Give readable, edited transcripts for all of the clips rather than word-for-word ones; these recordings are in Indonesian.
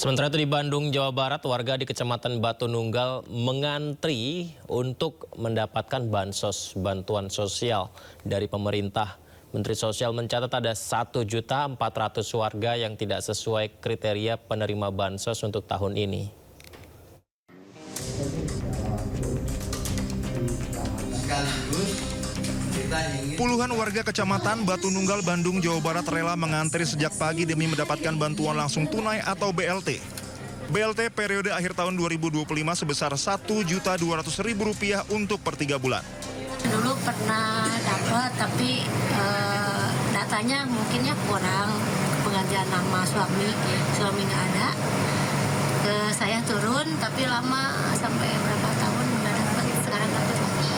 Sementara itu di Bandung, Jawa Barat, warga di Kecamatan Batu Nunggal mengantri untuk mendapatkan bantuan sosial dari pemerintah. Menteri Sosial mencatat ada 1.400.000 warga yang tidak sesuai kriteria penerima bansos untuk tahun ini. Puluhan warga Kecamatan Batu Nunggal, Bandung, Jawa Barat rela mengantri sejak pagi demi mendapatkan bantuan langsung tunai atau BLT. BLT periode akhir tahun 2025 sebesar Rp1.200.000 untuk per 3 bulan. Dulu pernah dapat, tapi datanya mungkinnya kurang, penggantian nama suami nggak ada. Saya turun, tapi lama sampai berapa tahun nggak dapat, sekarang dapat lagi.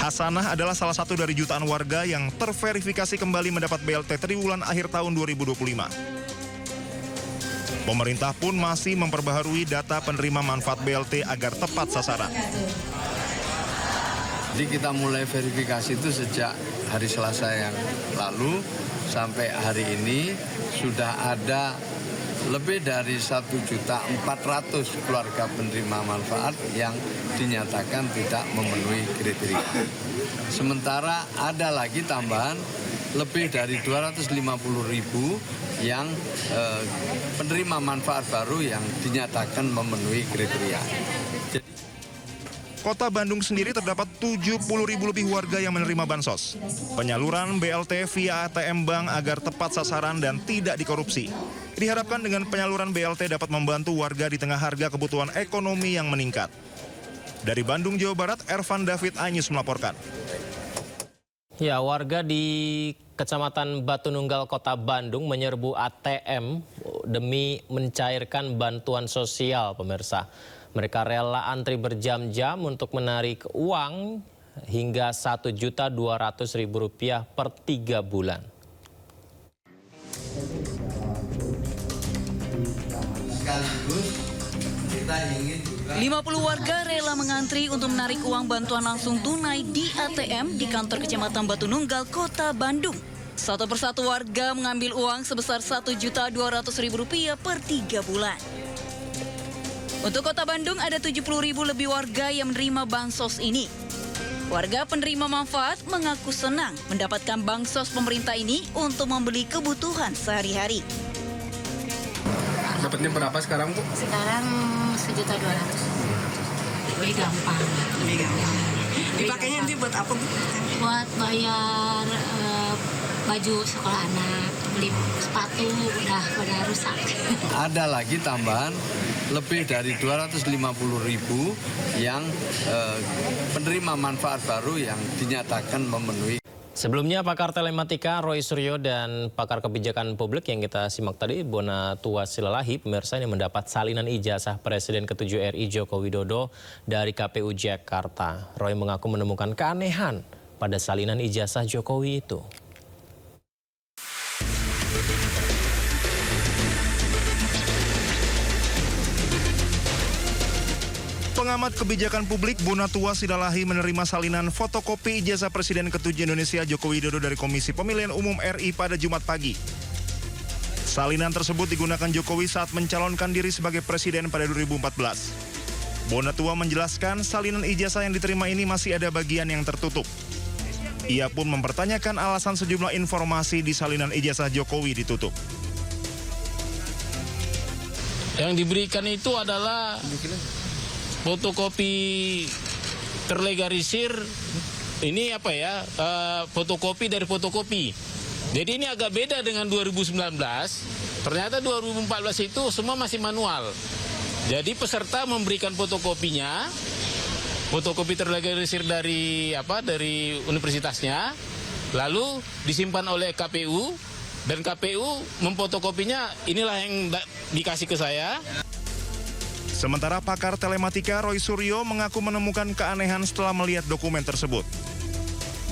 Hasanah adalah salah satu dari jutaan warga yang terverifikasi kembali mendapat BLT triwulan akhir tahun 2025. Pemerintah pun masih memperbaharui data penerima manfaat BLT agar tepat sasaran. Jadi kita mulai verifikasi itu sejak hari Selasa yang lalu sampai hari ini sudah ada lebih dari 1.400.000 keluarga penerima manfaat yang dinyatakan tidak memenuhi kriteria. Sementara ada lagi tambahan lebih dari 250.000 yang penerima manfaat baru yang dinyatakan memenuhi kriteria. Kota Bandung sendiri terdapat 70.000 lebih warga yang menerima bansos. Penyaluran BLT via ATM Bank agar tepat sasaran dan tidak dikorupsi. Diharapkan dengan penyaluran BLT dapat membantu warga di tengah harga kebutuhan ekonomi yang meningkat. Dari Bandung, Jawa Barat, Ervan David Anyus melaporkan. Ya, warga di Kecamatan Batu Nunggal, Kota Bandung menyerbu ATM demi mencairkan bantuan sosial, pemirsa. Mereka rela antri berjam-jam untuk menarik uang hingga Rp1.200.000 per 3 bulan. Sekaligus kita ingin juga 50 warga rela mengantri untuk menarik uang bantuan langsung tunai di ATM di kantor Kecamatan Batu Nunggal, Kota Bandung. Satu persatu warga mengambil uang sebesar Rp1.200.000 per 3 bulan. Untuk Kota Bandung ada 70.000 lebih warga yang menerima bansos ini. Warga penerima manfaat mengaku senang mendapatkan bansos pemerintah ini untuk membeli kebutuhan sehari-hari. Dapatnya berapa sekarang, Bu? Sekarang Rp1.200.000. Lebih gampang. Dipakainya nanti buat apa, Bu? Buat bayar baju sekolah anak, beli sepatu udah pada rusak. ada lagi tambahan lebih dari 250.000 yang penerima manfaat baru yang dinyatakan memenuhi. Sebelumnya pakar telematika Roy Suryo dan pakar kebijakan publik yang kita simak tadi, Bona Tua Silalahi, pemirsa, ini mendapat salinan ijazah Presiden ke-7 RI Joko Widodo dari KPU Jakarta. Roy mengaku menemukan keanehan pada salinan ijazah Jokowi itu. Pengamat kebijakan publik Bona Tua Silalahi menerima salinan fotokopi ijazah Presiden ke-7 Indonesia Joko Widodo dari Komisi Pemilihan Umum RI pada Jumat pagi. Salinan tersebut digunakan Jokowi saat mencalonkan diri sebagai Presiden pada 2014. Bona Tua menjelaskan salinan ijazah yang diterima ini masih ada bagian yang tertutup. Ia pun mempertanyakan alasan sejumlah informasi di salinan ijazah Jokowi ditutup. Yang diberikan itu adalah fotokopi terlegalisir, ini apa ya, fotokopi dari fotokopi. Jadi ini agak beda dengan 2019, ternyata 2014 itu semua masih manual. Jadi peserta memberikan fotokopinya, fotokopi terlegalisir dari universitasnya, lalu disimpan oleh KPU, dan KPU memfotokopinya, inilah yang dikasih ke saya. Sementara pakar telematika Roy Suryo mengaku menemukan keanehan setelah melihat dokumen tersebut.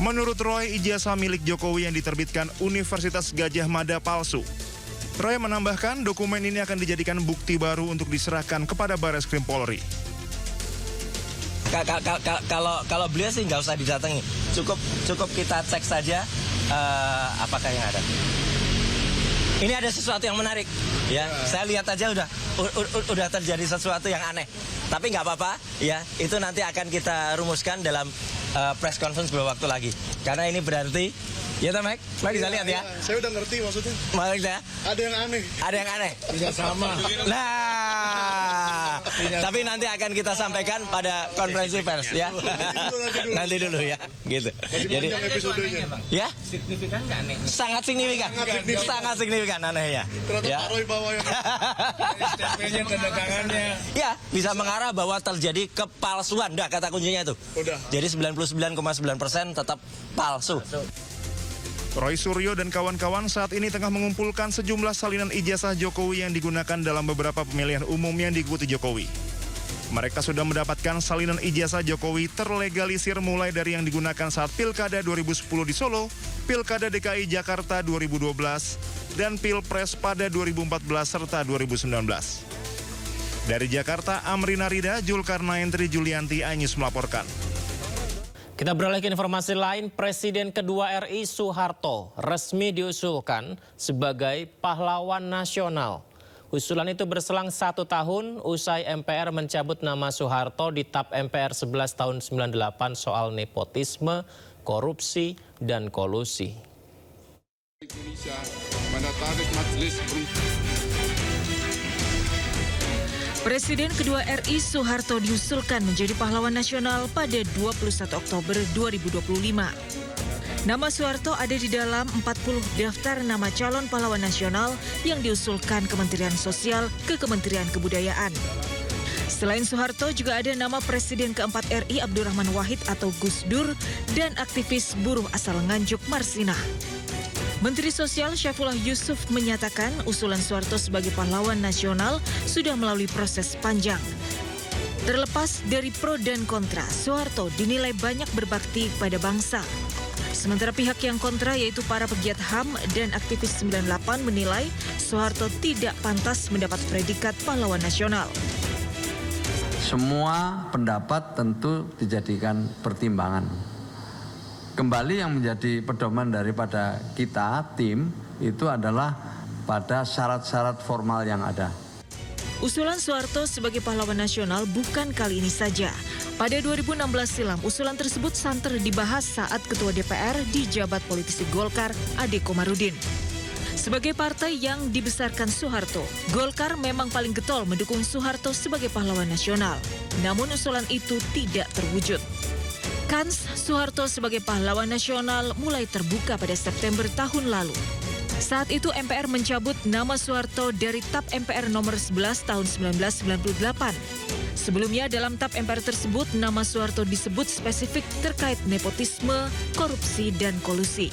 Menurut Roy, ijazah milik Jokowi yang diterbitkan Universitas Gadjah Mada palsu. Roy menambahkan dokumen ini akan dijadikan bukti baru untuk diserahkan kepada Bareskrim Polri. Kalau beliau sih nggak usah didatangi, cukup kita cek saja apakah yang ada. ini ada sesuatu yang menarik. Ya, saya lihat aja udah terjadi sesuatu yang aneh. Tapi nggak apa-apa, ya. Itu nanti akan kita rumuskan dalam press conference beberapa waktu lagi. Karena ini berarti, ya Mek, bisa lihat ya. Saya udah ngerti maksudnya. Maksudnya? Ada yang aneh. Ada yang aneh. Bisa sama. Nah, tapi nanti akan kita sampaikan pada konferensi pers ya. Nanti dulu ya, gitu. Jadi episodenya. ya, Signifikan nggak aneh? sangat signifikan, sangat signifikan anehnya. Ternyata Ya. Pak Roy bawa yang Stempelnya, tanda tangannya. Ya, bisa mengarah bahwa terjadi kepalsuan. Dah kata kuncinya itu. Udah. Jadi 99,9% tetap palsu. Roy Suryo dan kawan-kawan saat ini tengah mengumpulkan sejumlah salinan ijazah Jokowi yang digunakan dalam beberapa pemilihan umum yang diikuti Jokowi. Mereka sudah mendapatkan salinan ijazah Jokowi terlegalisir mulai dari yang digunakan saat Pilkada 2010 di Solo, Pilkada DKI Jakarta 2012, dan Pilpres pada 2014 serta 2019. Dari Jakarta, Amrina Rida, Julkarnain Tri Julianti, iNews melaporkan. Kita beralih ke informasi lain, Presiden kedua RI Soeharto resmi diusulkan sebagai pahlawan nasional. Usulan itu berselang 1 tahun usai MPR mencabut nama Soeharto di TAP MPR 11 tahun 98 soal nepotisme, korupsi, dan kolusi. Indonesia menatarik majelis Presiden kedua RI Soeharto diusulkan menjadi pahlawan nasional pada 21 Oktober 2025. Nama Soeharto ada di dalam 40 daftar nama calon pahlawan nasional yang diusulkan Kementerian Sosial ke Kementerian Kebudayaan. Selain Soeharto juga ada nama Presiden keempat RI Abdurrahman Wahid atau Gus Dur dan aktivis buruh asal Nganjuk Marsina. Menteri Sosial Syaifullah Yusuf menyatakan usulan Soeharto sebagai pahlawan nasional sudah melalui proses panjang. Terlepas dari pro dan kontra, Soeharto dinilai banyak berbakti pada bangsa. Sementara pihak yang kontra yaitu para pegiat HAM dan aktivis 98 menilai Soeharto tidak pantas mendapat predikat pahlawan nasional. Semua pendapat tentu dijadikan pertimbangan. Kembali yang menjadi pedoman daripada kita, tim, itu adalah pada syarat-syarat formal yang ada. Usulan Soeharto sebagai pahlawan nasional bukan kali ini saja. Pada 2016 silam, usulan tersebut santer dibahas saat Ketua DPR dijabat politisi Golkar, Ade Komarudin. Sebagai partai yang dibesarkan Soeharto, Golkar memang paling getol mendukung Soeharto sebagai pahlawan nasional. Namun usulan itu tidak terwujud. Kans Soeharto sebagai pahlawan nasional mulai terbuka pada September tahun lalu. Saat itu MPR mencabut nama Soeharto dari TAP MPR nomor 11 tahun 1998. Sebelumnya dalam TAP MPR tersebut nama Soeharto disebut spesifik terkait nepotisme, korupsi, dan kolusi.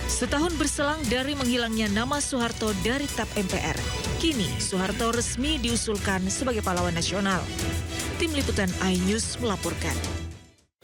Setahun berselang dari menghilangnya nama Soeharto dari TAP MPR, kini Soeharto resmi diusulkan sebagai pahlawan nasional. Tim Liputan iNews melaporkan.